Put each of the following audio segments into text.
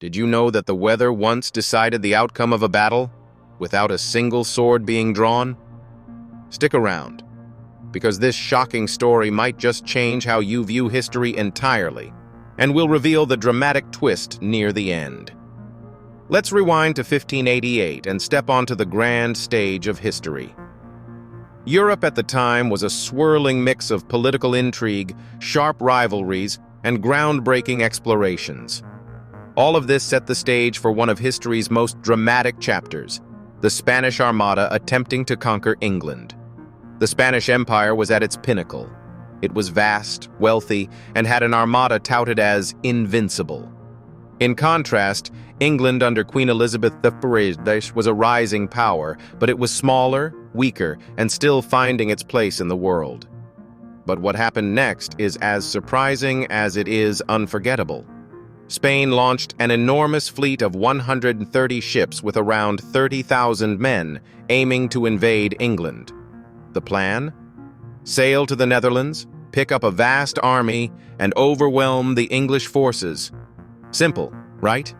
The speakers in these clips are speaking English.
Did you know that the weather once decided the outcome of a battle, without a single sword being drawn? Stick around, because this shocking story might just change how you view history entirely, and will reveal the dramatic twist near the end. Let's rewind to 1588 and step onto the grand stage of history. Europe at the time was a swirling mix of political intrigue, sharp rivalries, and groundbreaking explorations. All of this set the stage for one of history's most dramatic chapters, the Spanish Armada attempting to conquer England. The Spanish Empire was at its pinnacle. It was vast, wealthy, and had an armada touted as invincible. In contrast, England under Queen Elizabeth I was a rising power, but it was smaller, weaker, and still finding its place in the world. But what happened next is as surprising as it is unforgettable. Spain launched an enormous fleet of 130 ships with around 30,000 men, aiming to invade England. The plan? Sail to the Netherlands, pick up a vast army, and overwhelm the English forces. Simple, right?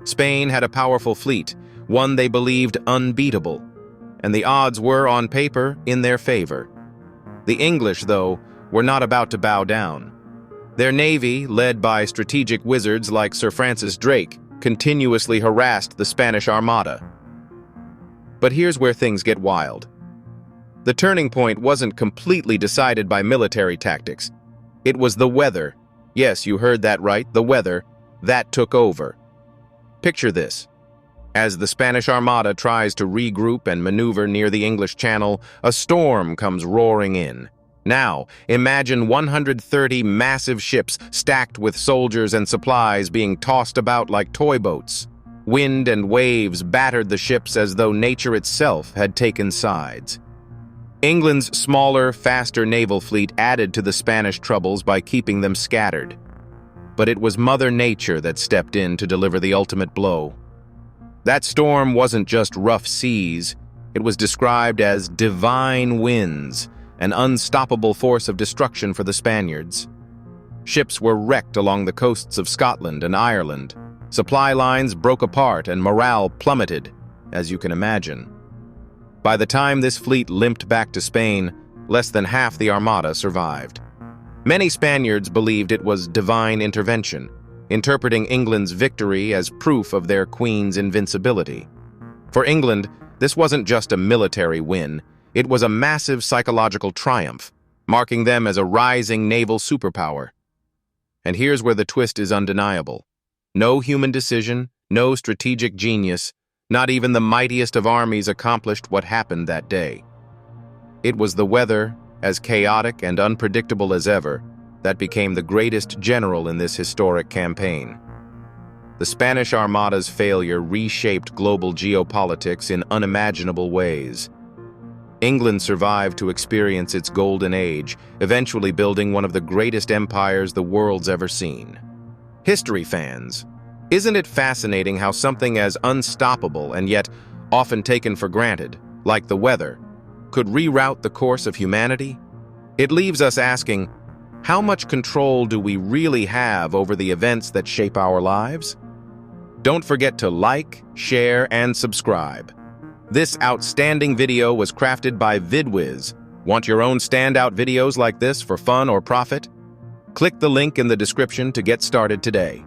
Spain had a powerful fleet, one they believed unbeatable, and the odds were, on paper, in their favor. The English, though, were not about to bow down. Their navy, led by strategic wizards like Sir Francis Drake, continuously harassed the Spanish Armada. But here's where things get wild. The turning point wasn't completely decided by military tactics. It was the weather. Yes, you heard that right, the weather. That took over. Picture this. As the Spanish Armada tries to regroup and maneuver near the English Channel, a storm comes roaring in. Now, imagine 130 massive ships stacked with soldiers and supplies being tossed about like toy boats. Wind and waves battered the ships as though nature itself had taken sides. England's smaller, faster naval fleet added to the Spanish troubles by keeping them scattered. But it was Mother Nature that stepped in to deliver the ultimate blow. That storm wasn't just rough seas, it was described as divine winds, an unstoppable force of destruction for the Spaniards. Ships were wrecked along the coasts of Scotland and Ireland. Supply lines broke apart and morale plummeted, as you can imagine. By the time this fleet limped back to Spain, less than half the Armada survived. Many Spaniards believed it was divine intervention, interpreting England's victory as proof of their queen's invincibility. For England, this wasn't just a military win, it was a massive psychological triumph, marking them as a rising naval superpower. And here's where the twist is undeniable. No human decision, no strategic genius, not even the mightiest of armies accomplished what happened that day. It was the weather, as chaotic and unpredictable as ever, that became the greatest general in this historic campaign. The Spanish Armada's failure reshaped global geopolitics in unimaginable ways. England survived to experience its golden age, eventually building one of the greatest empires the world's ever seen. History fans, isn't it fascinating how something as unstoppable and yet often taken for granted, like the weather, could reroute the course of humanity? It leaves us asking, how much control do we really have over the events that shape our lives? Don't forget to like, share, and subscribe. This outstanding video was crafted by VidWiz. Want your own standout videos like this for fun or profit? Click the link in the description to get started today.